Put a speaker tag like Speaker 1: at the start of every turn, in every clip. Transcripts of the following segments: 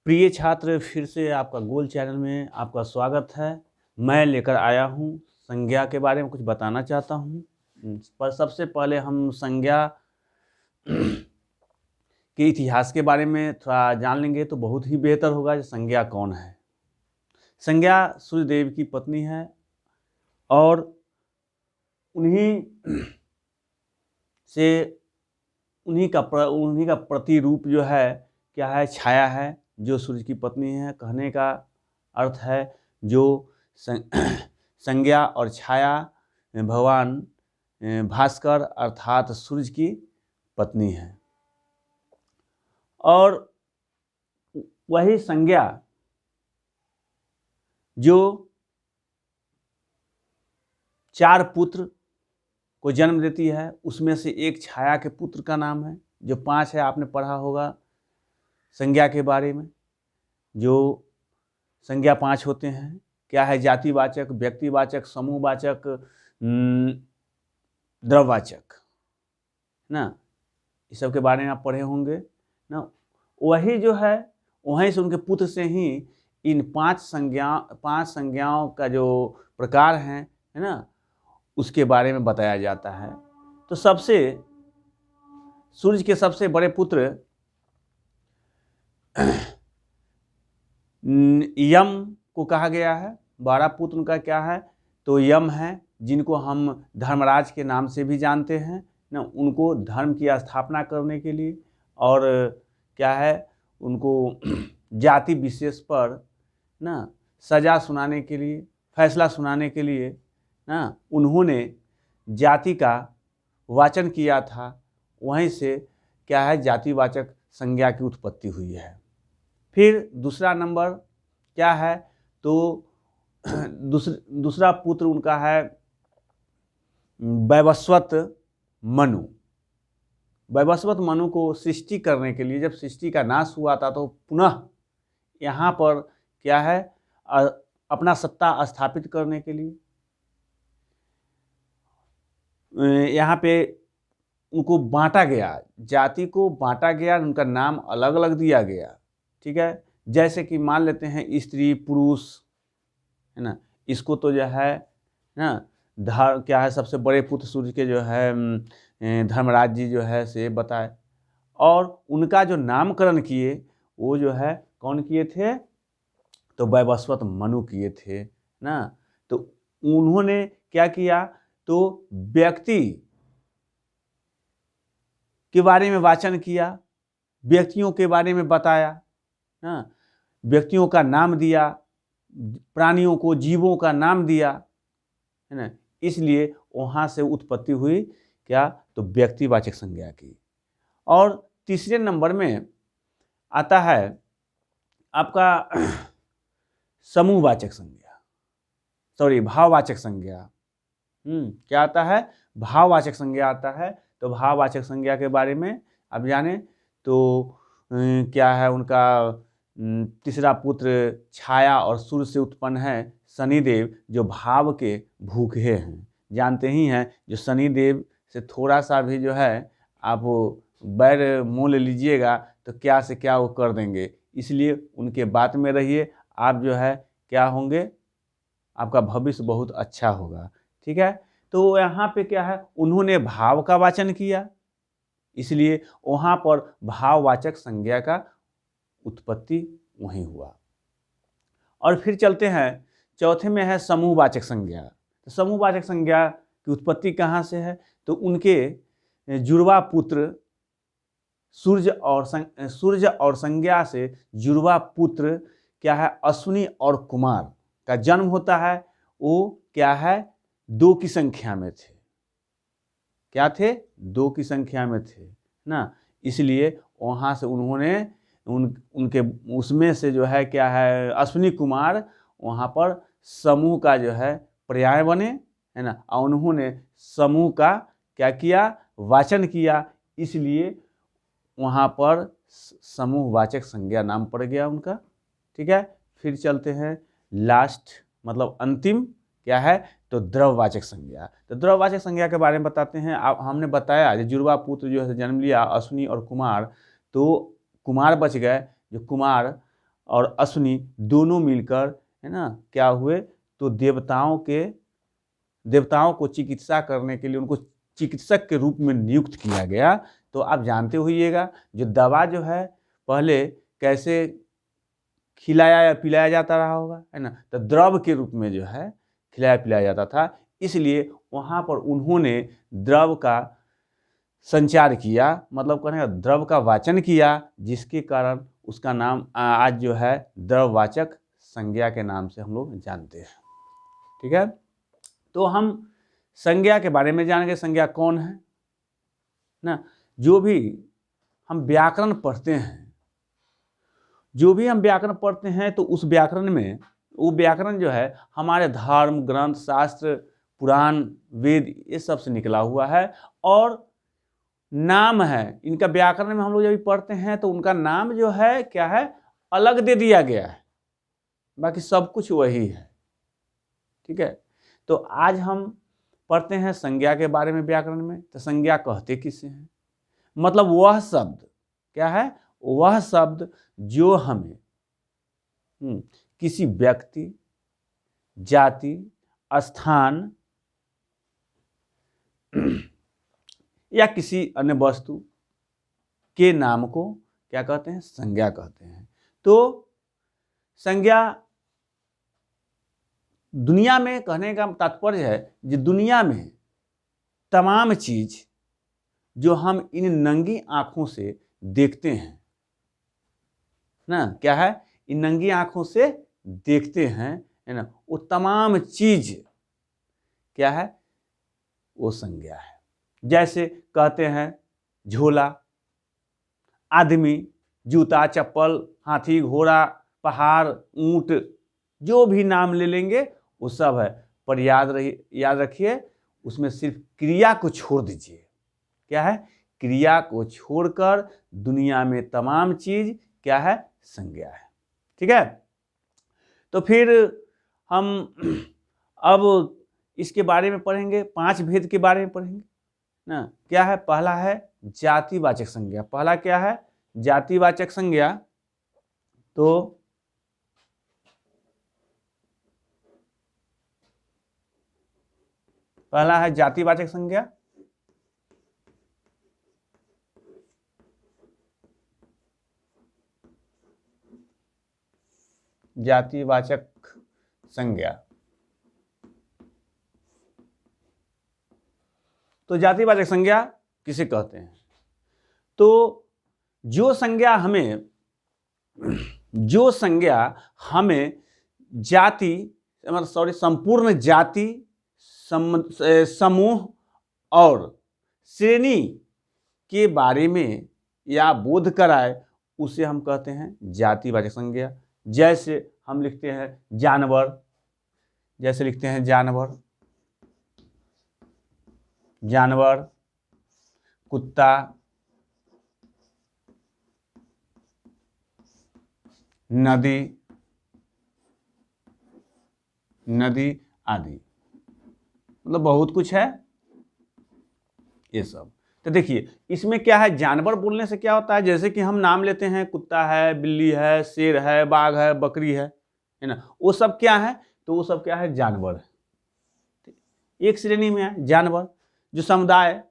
Speaker 1: प्रिय छात्र, फिर से आपका गोल चैनल में आपका स्वागत है। मैं लेकर आया हूँ संज्ञा के बारे में कुछ बताना चाहता हूँ। पर सबसे पहले हम संज्ञा के इतिहास के बारे में थोड़ा जान लेंगे तो बहुत ही बेहतर होगा कि संज्ञा कौन है। संज्ञा सूर्यदेव की पत्नी है और उन्हीं का प्रतिरूप जो है क्या है, छाया है, जो सूर्य की पत्नी है। कहने का अर्थ है जो संज्ञा और छाया भगवान भास्कर अर्थात सूर्य की पत्नी है। और वही संज्ञा जो 4 पुत्र को जन्म देती है, उसमें से एक छाया के पुत्र का नाम है। जो 5 है, आपने पढ़ा होगा संज्ञा के बारे में। जो संज्ञा 5 होते हैं, क्या है? जातिवाचक, व्यक्तिवाचक, समूहवाचक, द्रव्यवाचक, ना, इस सब के बारे में आप पढ़े होंगे ना। वही जो है, वहीं से उनके पुत्र से ही इन 5 संज्ञाओं का जो प्रकार है ना, उसके बारे में बताया जाता है। तो सूर्य के सबसे बड़े पुत्र यम को कहा गया है। 12 पुत्र उनका क्या है? तो यम है, जिनको हम धर्मराज के नाम से भी जानते हैं ना। उनको धर्म की स्थापना करने के लिए और क्या है, उनको जाति विशेष पर ना सजा सुनाने के लिए, फैसला सुनाने के लिए ना, उन्होंने जाति का वाचन किया था। वहीं से क्या है, जातिवाचक संज्ञा की उत्पत्ति हुई है। फिर दूसरा नंबर क्या है? तो दूसरा पुत्र उनका है वैवस्वत मनु। वैवस्वत मनु को सृष्टि करने के लिए, जब सृष्टि का नाश हुआ था, तो पुनः यहाँ पर क्या है, अपना सत्ता स्थापित करने के लिए यहाँ पे उनको बांटा गया, जाति को बांटा गया, उनका नाम अलग अलग दिया गया। ठीक है, जैसे कि मान लेते हैं स्त्री पुरुष, है ना। इसको तो जो है ना, क्या है, सबसे बड़े पुत्र सूर्य के जो है धर्मराज जी जो है से बताए। और उनका जो नामकरण किए वो जो है कौन किए थे? तो वैवस्वत मनु किए थे ना। तो उन्होंने क्या किया? तो व्यक्ति के बारे में वाचन किया, व्यक्तियों के बारे में बताया ना, व्यक्तियों का नाम दिया, प्राणियों को, जीवों का नाम दिया, है ना। इसलिए वहाँ से उत्पत्ति हुई क्या? तो व्यक्तिवाचक संज्ञा की। और तीसरे नंबर में आता है आपका समूहवाचक संज्ञा, भाववाचक संज्ञा। क्या आता है? भाववाचक संज्ञा आता है। तो भाववाचक संज्ञा के बारे में अब जाने तो क्या है, उनका तीसरा पुत्र छाया और सूर्य से उत्पन्न है शनिदेव, जो भाव के भूखे हैं। जानते ही हैं, जो शनिदेव से थोड़ा सा भी जो है आप बैर मोल लीजिएगा तो क्या से क्या वो कर देंगे। इसलिए उनके बात में रहिए, आप जो है क्या होंगे, आपका भविष्य बहुत अच्छा होगा। ठीक है, तो यहाँ पे क्या है, उन्होंने भाव का वाचन किया, इसलिए वहाँ पर भाववाचक संज्ञा का उत्पत्ति वहीं हुआ। और फिर चलते हैं, चौथे में है समूहवाचक संज्ञा। तो समूहवाचक संज्ञा की उत्पत्ति कहाँ से है? तो उनके जुड़वा पुत्र सूर्य और संज्ञा से जुड़वा पुत्र क्या है, अश्विनी और कुमार का जन्म होता है। वो क्या है, 2 की संख्या में थे। क्या थे? 2 की संख्या में थे ना। इसलिए वहाँ से उन्होंने उनके उसमें से जो है क्या है, अश्विनी कुमार वहाँ पर समूह का जो है पर्याय बने, है ना। और उन्होंने समूह का क्या किया, वाचन किया, इसलिए वहाँ पर समूहवाचक संज्ञा नाम पड़ गया उनका। ठीक है, फिर चलते हैं लास्ट, मतलब अंतिम क्या है, तो द्रव्यवाचक संज्ञा। तो द्रव्यवाचक संज्ञा के बारे में बताते हैं। हमने बताया जो जुड़वा पुत्र जो है जन्म लिया अश्विनी और कुमार, तो कुमार बच गए, जो कुमार और अश्विनी दोनों मिलकर, है ना, क्या हुए, तो देवताओं को चिकित्सा करने के लिए उनको चिकित्सक के रूप में नियुक्त किया गया। तो आप जानते होइएगा जो दवा जो है पहले कैसे खिलाया या पिलाया जाता रहा होगा, है ना, तो द्रव के रूप में जो है खिलाया पिलाया जाता था। इसलिए वहाँ पर उन्होंने द्रव का संचार किया, मतलब कहने का द्रव का वाचन किया, जिसके कारण उसका नाम आज जो है द्रववाचक संज्ञा के नाम से हम लोग जानते हैं। ठीक है, तो हम संज्ञा के बारे में जान गए, संज्ञा कौन है ना। जो भी हम व्याकरण पढ़ते हैं, तो उस व्याकरण में, वो व्याकरण जो है हमारे धर्म ग्रंथ शास्त्र पुराण वेद ये सब से निकला हुआ है। और नाम है इनका व्याकरण में हम लोग जब पढ़ते हैं तो उनका नाम जो है क्या है, अलग दे दिया गया है, बाकी सब कुछ वही है। ठीक है, तो आज हम पढ़ते हैं संज्ञा के बारे में व्याकरण में। तो संज्ञा कहते किसे हैं, मतलब वह शब्द क्या है, वह शब्द जो हमें किसी व्यक्ति, जाति, स्थान या किसी अन्य वस्तु के नाम को क्या कहते हैं, संज्ञा कहते हैं। तो संज्ञा दुनिया में, कहने का तात्पर्य है कि दुनिया में तमाम चीज जो हम इन नंगी आंखों से देखते हैं ना, क्या है, इन नंगी आंखों से देखते हैं, है ना, वो तमाम चीज क्या है, वो संज्ञा है। जैसे कहते हैं झोला, आदमी, जूता, चप्पल, हाथी, घोड़ा, पहाड़, ऊंट, जो भी नाम ले लेंगे वो सब है। पर याद रखिए उसमें सिर्फ क्रिया को छोड़ दीजिए। क्या है, क्रिया को छोड़कर दुनिया में तमाम चीज क्या है, संज्ञा है। ठीक है, तो फिर हम अब इसके बारे में पढ़ेंगे, 5 भेद के बारे में पढ़ेंगे ना। क्या है, पहला है जातिवाचक संज्ञा। पहला क्या है, जातिवाचक संज्ञा। तो पहला है जातिवाचक संज्ञा। जातिवाचक संज्ञा, तो जातिवाचक संज्ञा किसे कहते हैं, तो जो संज्ञा हमें जाति, मतलब संपूर्ण जाति, समूह और श्रेणी के बारे में या बोध कराए, उसे हम कहते हैं जातिवाचक संज्ञा। जैसे हम लिखते हैं जानवर, कुत्ता, नदी आदि, मतलब बहुत कुछ है ये सब। तो देखिए इसमें क्या है, जानवर बोलने से क्या होता है, जैसे कि हम नाम लेते हैं कुत्ता है, बिल्ली है, शेर है, बाघ है, बकरी है ना, वो सब क्या है, तो वो सब क्या है, जानवर है। एक श्रेणी में है जानवर। जो समुदाय,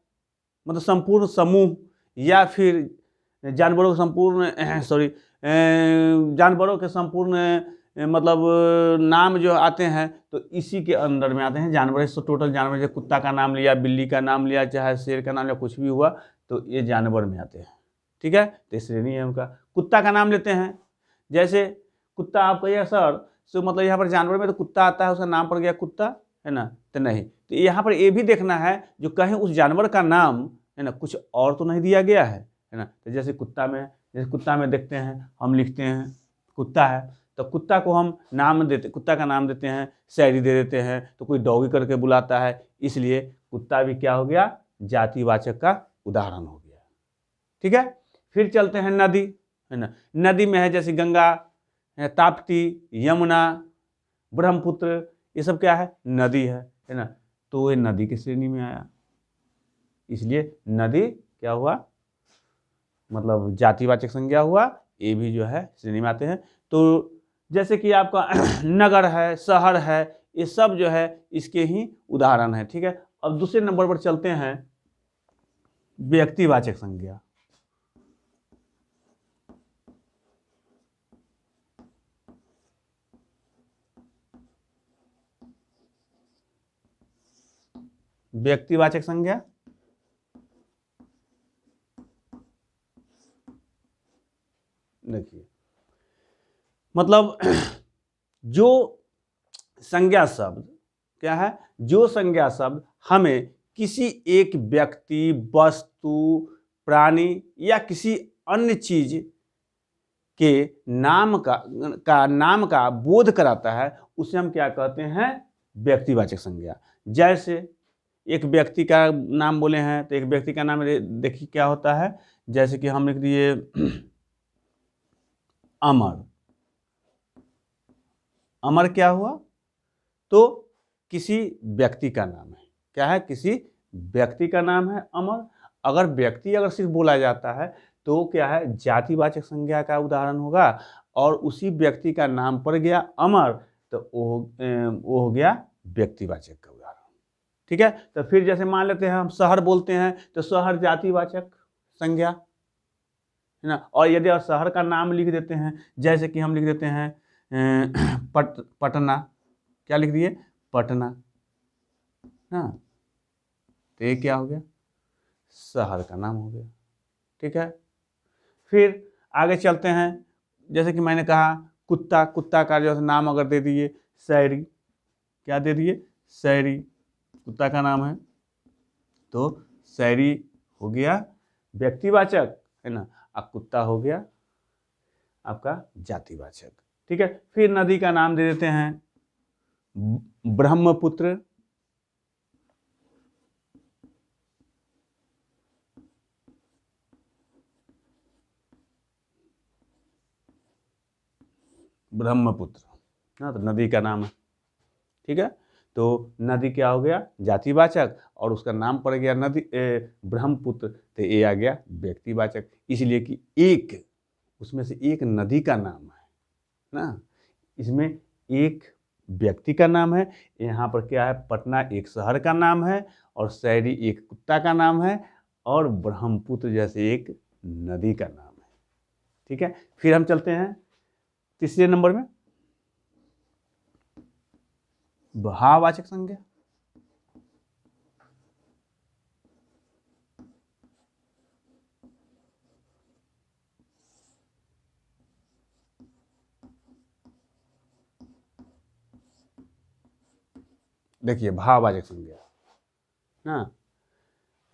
Speaker 1: मतलब संपूर्ण समूह, या फिर जानवरों के संपूर्ण मतलब नाम जो आते हैं, तो इसी के अंदर में आते हैं जानवर। तो टोटल जानवर, जैसे कुत्ता का नाम लिया, बिल्ली का नाम लिया, चाहे शेर का नाम लिया, कुछ भी हुआ तो ये जानवर में आते हैं। ठीक है, तो श्रेणी है उनका। कुत्ता का नाम लेते हैं, जैसे कुत्ता, आप कहिए सर तो मतलब यहाँ पर जानवर में तो कुत्ता आता है, उसका नाम पड़ गया कुत्ता, है ना, तो नहीं। तो यहाँ पर ये भी देखना है जो कहीं उस जानवर का नाम, है ना, कुछ और तो नहीं दिया गया है ना। तो जैसे कुत्ता में देखते हैं, हम लिखते हैं कुत्ता है, तो कुत्ता को हम कुत्ता का नाम देते हैं, शायरी दे देते हैं, तो कोई डॉगी करके बुलाता है, इसलिए कुत्ता भी क्या हो गया, जातिवाचक का उदाहरण हो गया। ठीक है, फिर चलते हैं नदी, है ना। नदी में है जैसे गंगा, ताप्ती, यमुना, ब्रह्मपुत्र, ये सब क्या है, नदी है ना। तो ये नदी की श्रेणी में आया, इसलिए नदी क्या हुआ, मतलब जातिवाचक संज्ञा हुआ। ये भी जो है श्रेणी में आते हैं। तो जैसे कि आपका नगर है, शहर है, ये सब जो है इसके ही उदाहरण है। ठीक है, अब दूसरे नंबर पर चलते हैं, व्यक्तिवाचक संज्ञा। व्यक्तिवाचक संज्ञा देखिए, मतलब जो संज्ञा शब्द क्या है, जो संज्ञा शब्द हमें किसी एक व्यक्ति, वस्तु, प्राणी या किसी अन्य चीज के नाम का बोध कराता है, उसे हम क्या कहते हैं, व्यक्तिवाचक संज्ञा। जैसे एक व्यक्ति का नाम बोले हैं, तो एक व्यक्ति का नाम देखिए क्या होता है, जैसे कि हम लिख दिए अमर। अमर क्या हुआ, तो किसी व्यक्ति का नाम है। क्या है, किसी व्यक्ति का नाम है अमर। अगर व्यक्ति अगर सिर्फ बोला जाता है तो क्या है, जातिवाचक संज्ञा का उदाहरण होगा, और उसी व्यक्ति का नाम पड़ गया अमर, तो वो हो गया व्यक्तिवाचक का उदाहरण। ठीक है, तो फिर जैसे मान लेते हैं हम शहर बोलते हैं, तो शहर जातिवाचक संज्ञा है ना। और यदि आप शहर का नाम लिख देते हैं, जैसे कि हम लिख देते हैं पटना, क्या लिख दिए, पटना, हाँ, तो ये क्या हो गया, शहर का नाम हो गया। ठीक है, फिर आगे चलते हैं, जैसे कि मैंने कहा कुत्ता, कुत्ता का जो नाम अगर दे दिए शैरी, क्या दे दिए, शैरी, कुत्ता का नाम है, तो शैरी हो गया व्यक्तिवाचक है ना, अब कुत्ता हो गया आपका जातिवाचक। ठीक है, फिर नदी का नाम दे देते हैं ब्रह्मपुत्र, ब्रह्मपुत्र ना, तो नदी का नाम है। ठीक है, तो नदी क्या हो गया, जातिवाचक, और उसका नाम पड़ गया नदी ब्रह्मपुत्र, तो ये आ गया व्यक्तिवाचक, इसलिए कि एक उसमें से एक नदी का नाम है ना, इसमें एक व्यक्ति का नाम है। यहाँ पर क्या है, पटना एक शहर का नाम है, और शैरी एक कुत्ता का नाम है, और ब्रह्मपुत्र जैसे एक नदी का नाम है। ठीक है, फिर हम चलते हैं तीसरे नंबर में, भाववाचक संज्ञा। देखिए भाववाचक संज्ञा ना,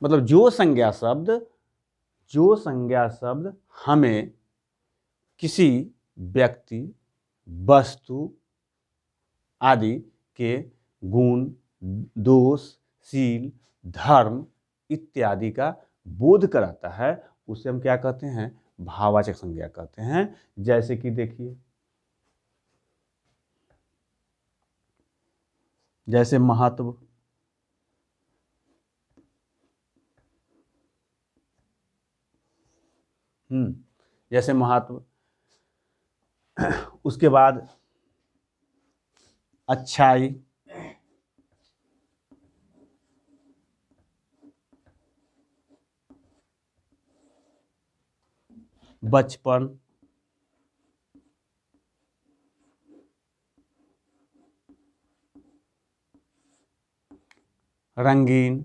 Speaker 1: मतलब जो संज्ञा शब्द हमें किसी व्यक्ति, वस्तु आदि के गुण, दोष, शील, धर्म इत्यादि का बोध कराता है, उसे हम क्या कहते हैं, भाववाचक संज्ञा कहते हैं। जैसे कि देखिए, जैसे महत्व, जैसे महत्व, उसके बाद अच्छाई, बचपन, रंगीन,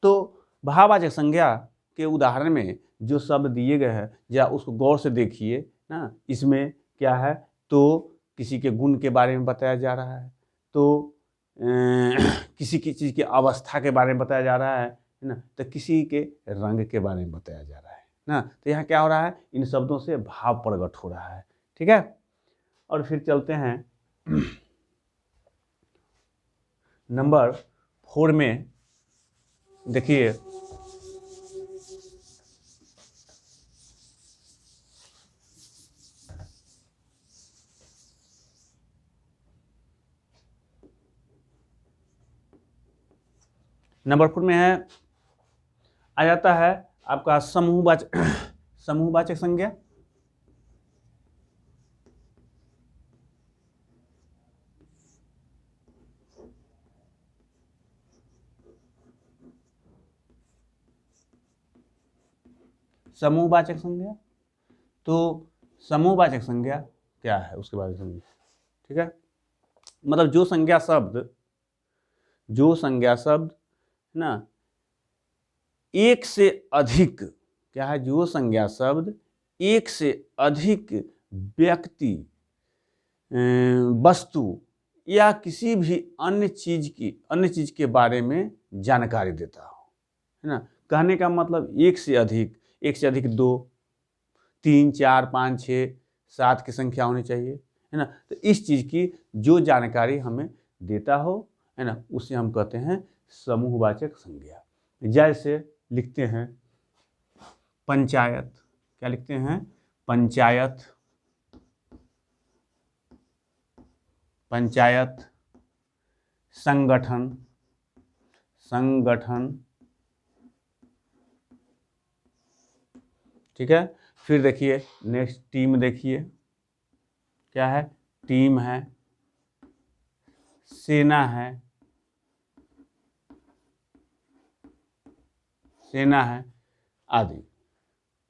Speaker 1: तो भाववाचक संज्ञा के उदाहरण में जो शब्द दिए गए हैं, या उसको गौर से देखिए ना, इसमें क्या है, तो किसी के गुण के बारे में बताया जा रहा है, तो किसी की चीज़ की अवस्था के बारे में बताया जा रहा है ना, तो किसी के रंग के बारे में बताया जा रहा है ना, तो यहाँ क्या हो रहा है, इन शब्दों से भाव प्रकट हो रहा है। ठीक है, और फिर चलते हैं नंबर 4 में, देखिए नंबर 4 में है आ जाता है आपका समूहवाचक समूहवाचक संज्ञा। समूहवाचक संज्ञा, तो समूहवाचक संज्ञा क्या है उसके बारे में समझिए। ठीक है, मतलब जो संज्ञा शब्द ना एक से अधिक, क्या है, जो संज्ञा शब्द एक से अधिक व्यक्ति, वस्तु या किसी भी अन्य चीज के बारे में जानकारी देता हो, है ना। कहने का मतलब एक से अधिक 2, 3, 4, 5, 6, 7 की संख्या होनी चाहिए, है ना। तो इस चीज की जो जानकारी हमें देता हो, है ना, उसे हम कहते हैं समूहवाचक संज्ञा। जैसे लिखते हैं पंचायत, क्या लिखते हैं, पंचायत, संगठन, ठीक है। फिर देखिए नेक्स्ट टीम, देखिए क्या है, टीम है, सेना है, आदि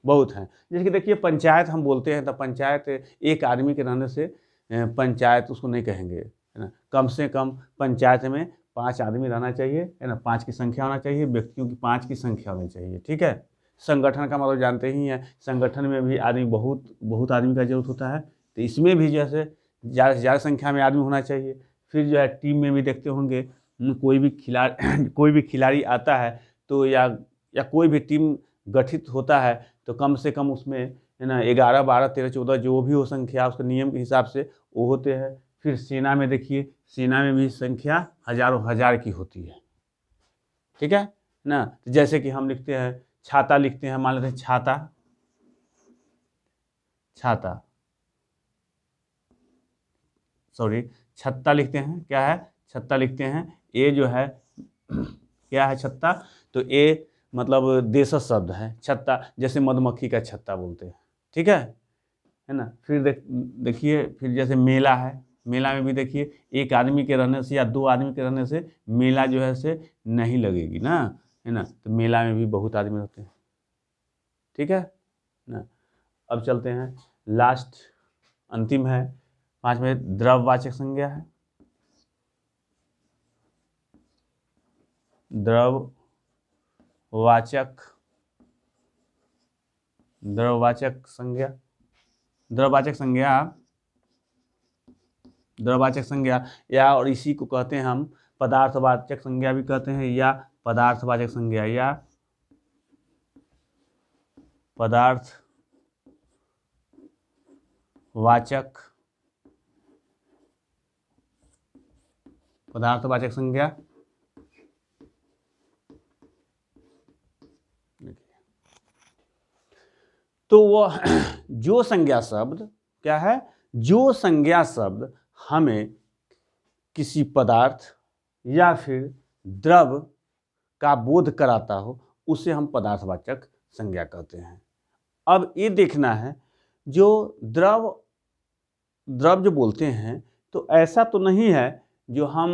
Speaker 1: बहुत हैं। जैसे कि देखिए पंचायत हम बोलते हैं तो पंचायत एक आदमी के रहने से पंचायत उसको नहीं कहेंगे, है ना। कम से कम पंचायत में 5 आदमी रहना चाहिए, है ना, 5 की संख्या होना चाहिए, व्यक्तियों की 5 की संख्या होनी चाहिए। ठीक है। संगठन का मतलब जानते ही हैं, संगठन में भी आदमी बहुत आदमी का जरूरत होता है, तो इसमें भी जैसे ज़्यादा से ज़्यादा संख्या में आदमी होना चाहिए। फिर जो है टीम में भी देखते होंगे, कोई भी खिलाड़ी आता है तो या कोई भी टीम गठित होता है तो कम से कम उसमें, है ना, 11, 12, 13, 14 जो भी हो संख्या उसके नियम के हिसाब से वो होते हैं। फिर सेना में देखिए, सेना में भी संख्या हजारों हजार की होती है। ठीक है ना। तो जैसे कि हम लिखते हैं छाता, लिखते हैं, मान लेते हैं छत्ता लिखते हैं, क्या है, छत्ता लिखते हैं। ये जो है क्या है, छत्ता, तो ये मतलब देशज शब्द है छत्ता, जैसे मधुमक्खी का छत्ता बोलते हैं। ठीक है ना। फिर देखिए फिर जैसे मेला है, मेला में भी देखिए एक आदमी के रहने से या 2 आदमी के रहने से मेला जो है से नहीं लगेगी ना, है ना। तो मेला में भी बहुत आदमी होते हैं। ठीक है ना। अब चलते हैं लास्ट, अंतिम है 5वें, द्रववाचक संज्ञा है। द्रववाचक संज्ञा या, और इसी को कहते हैं हम पदार्थवाचक संज्ञा भी कहते हैं, या पदार्थवाचक संज्ञा, या पदार्थवाचक संज्ञा। तो वह जो संज्ञा शब्द, क्या है, जो संज्ञा शब्द हमें किसी पदार्थ या फिर द्रव का बोध कराता हो, उसे हम पदार्थवाचक संज्ञा कहते हैं। अब ये देखना है, जो द्रव जो बोलते हैं, तो ऐसा तो नहीं है जो हम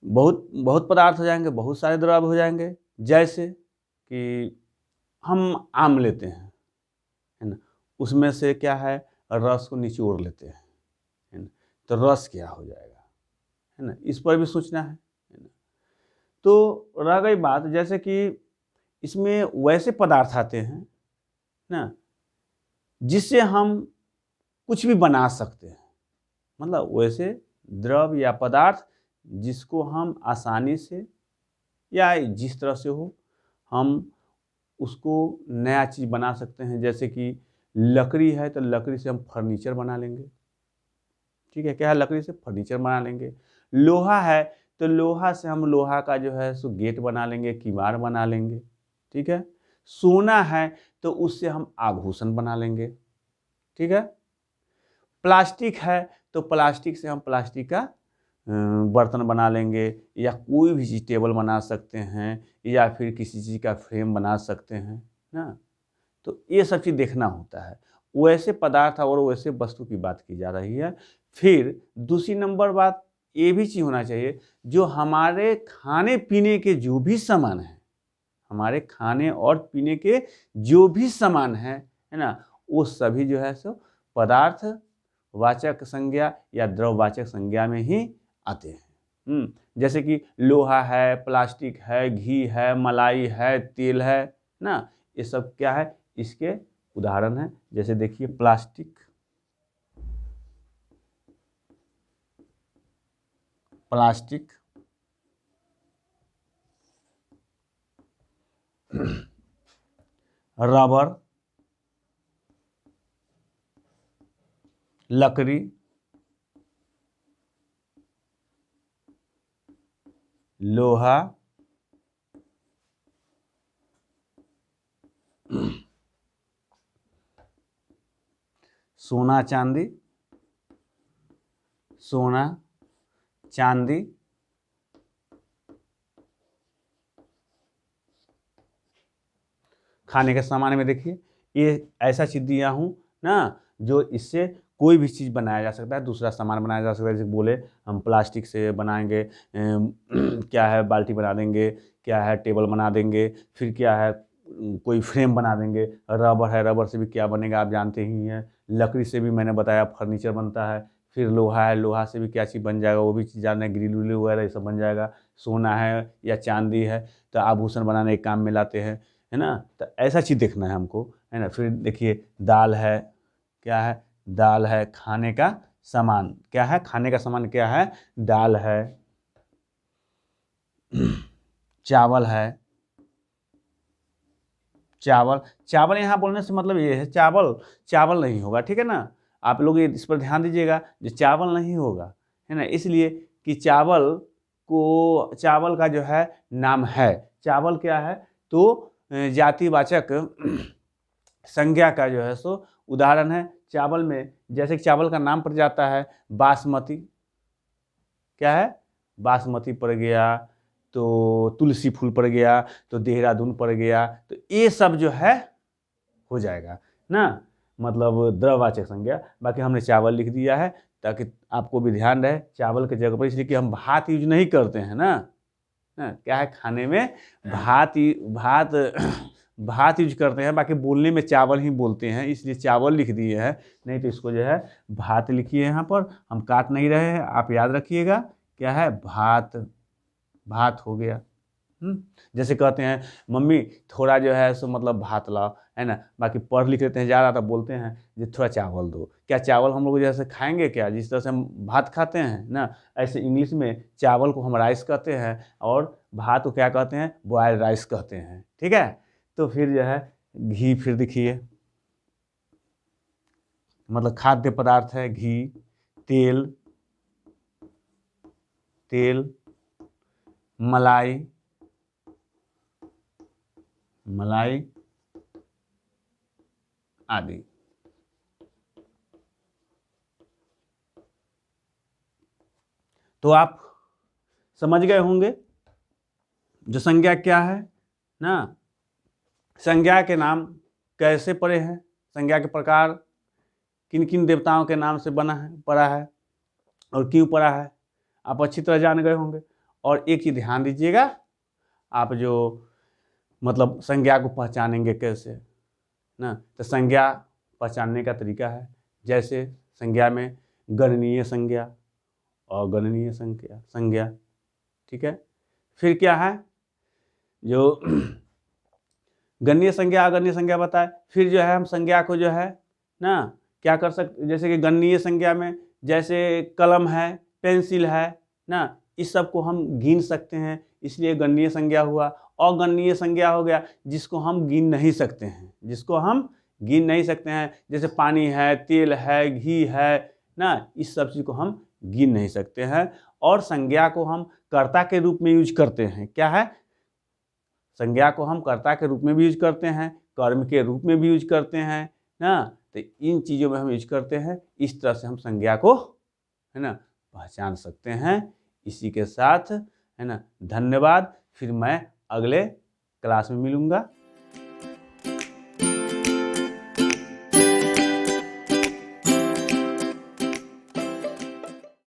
Speaker 1: बहुत पदार्थ हो जाएंगे, बहुत सारे द्रव हो जाएंगे। जैसे कि हम आम लेते हैं, है ना, उसमें से क्या है, रस को निचोड़ लेते हैं, है ना, तो रस क्या हो जाएगा, है ना, इस पर भी सोचना है ना। तो रह गई बात, जैसे कि इसमें वैसे पदार्थ आते हैं ना जिससे हम कुछ भी बना सकते हैं, मतलब वैसे द्रव या पदार्थ जिसको हम आसानी से या जिस तरह से हो हम उसको नया चीज़ बना सकते हैं। जैसे कि लकड़ी है तो लकड़ी से हम फर्नीचर बना लेंगे। ठीक है, क्या है, लकड़ी से फर्नीचर बना लेंगे। लोहा है तो लोहा से हम लोहा का जो है सो गेट बना लेंगे, किवाड़ बना लेंगे। ठीक है, सोना है तो उससे हम आभूषण बना लेंगे। ठीक है, प्लास्टिक है तो प्लास्टिक से हम प्लास्टिक का बर्तन बना लेंगे, या कोई भी चीज़ टेबल बना सकते हैं, या फिर किसी चीज़ का फ्रेम बना सकते हैं ना। तो ये सब चीज़ देखना होता है, वैसे पदार्थ और वैसे वस्तु की बात की जा रही है। फिर दूसरी नंबर बात ये भी चीज़ होना चाहिए, जो हमारे खाने पीने के जो भी सामान हैं, हमारे खाने और पीने के जो भी सामान हैं, है ना, वो सभी जो है सो पदार्थ वाचक संज्ञा या द्रववाचक संज्ञा में ही आते हैं। जैसे कि लोहा है, प्लास्टिक है, घी है, मलाई है, तेल है ना, ये सब क्या है, इसके उदाहरण हैं। जैसे देखिए प्लास्टिक, प्लास्टिक, रबर, लकड़ी, लोहा, सोना चांदी, सोना चांदी, खाने के सामान में देखिए ये ऐसा चीज़ दिया हूँ ना, जो इससे कोई भी चीज़ बनाया जा सकता है, दूसरा सामान बनाया जा सकता है। जैसे बोले हम प्लास्टिक से बनाएंगे, क्या है, बाल्टी बना देंगे, क्या है, टेबल बना देंगे, फिर क्या है, कोई फ्रेम बना देंगे। रबर है, रबर से भी क्या बनेगा आप जानते ही हैं। लकड़ी से भी मैंने बताया फर्नीचर बनता है। फिर लोहा है, लोहा से भी क्या चीज़ बन जाएगा वो भी चीज़ जानना है, ग्रिल विल वगैरह ये सब बन जाएगा। सोना है या चांदी है तो आभूषण बनाने के काम में लाते हैं, है ना। तो ऐसा चीज़ देखना है हमको, है ना। फिर देखिए दाल है, क्या है, दाल है, खाने का सामान क्या है, खाने का सामान क्या है, दाल है, चावल है, चावल, चावल यहाँ बोलने से मतलब ये है चावल, चावल नहीं होगा, ठीक है ना। आप लोग ये इस पर ध्यान दीजिएगा, जो चावल नहीं होगा, है ना, इसलिए कि चावल को, चावल का जो है नाम है, चावल क्या है, तो जातिवाचक संज्ञा का जो है सो उदाहरण है। चावल में जैसे कि चावल का नाम पड़ जाता है बासमती, क्या है, बासमती पड़ गया, तो तुलसी फूल पड़ गया, तो देहरादून पड़ गया, तो ये सब जो है हो जाएगा ना, मतलब द्रववाचक संज्ञा। बाकी हमने चावल लिख दिया है ताकि आपको भी ध्यान रहे चावल की जगह पर, इसलिए कि हम भात यूज नहीं करते हैं ना, क्या है, खाने में भात भात भात यूज करते हैं, बाकी बोलने में चावल ही बोलते हैं, इसलिए चावल लिख दिए हैं। नहीं तो इसको जो है भात लिखिए, यहाँ पर हम काट नहीं रहे हैं, आप याद रखिएगा क्या है, भात, भात हो गया। जैसे कहते हैं मम्मी थोड़ा जो है सो मतलब भात लाओ, है ना, बाकी पढ़ लिख लेते हैं ज़्यादा तो बोलते हैं जो थोड़ा चावल दो। क्या चावल हम लोग जैसे खाएंगे क्या, जिस तरह से हम भात खाते हैं ना, ऐसे इंग्लिश में चावल को हम राइस कहते हैं और भात को क्या कहते हैं, बॉयल राइस कहते हैं, ठीक है। तो फिर जो है घी, फिर देखिए मतलब खाद्य पदार्थ है, घी, तेल, तेल, मलाई, मलाई आदि। तो आप समझ गए होंगे जो संज्ञा क्या है ना, संज्ञा के नाम कैसे पड़े हैं, संज्ञा के प्रकार किन किन देवताओं के नाम से बना है, पड़ा है और क्यों पड़ा है, आप अच्छी तरह जान गए होंगे। और एक चीज़ ध्यान दीजिएगा, आप जो मतलब संज्ञा को पहचानेंगे कैसे ना, तो संज्ञा पहचानने का तरीका है, जैसे संज्ञा में गणनीय संज्ञा, अगणनीय संज्ञा, संज्ञा, ठीक है। फिर क्या है, जो गणनीय संज्ञा अगणनीय संज्ञा बताए। फिर जो है हम संज्ञा को जो है ना क्या कर सकते, जैसे कि गणनीय संज्ञा में जैसे कलम है, पेंसिल है ना, इस सब को हम गिन सकते हैं, इसलिए गणनीय संज्ञा हुआ। अगणनीय संज्ञा हो गया जिसको हम गिन नहीं सकते हैं, जिसको हम गिन नहीं सकते हैं, जैसे पानी है, तेल है, घी है ना, इस सब चीज़ को हम गिन नहीं सकते हैं। और संज्ञा को हम कर्ता के रूप में यूज करते हैं, क्या है, संज्ञा को हम कर्ता के रूप में भी यूज करते हैं, कर्म के रूप में भी यूज करते हैं ना, तो इन चीज़ों में हम यूज करते हैं। इस तरह से हम संज्ञा को, है ना, पहचान सकते हैं। इसी के साथ है ना, धन्यवाद। फिर मैं अगले क्लास में मिलूँगा।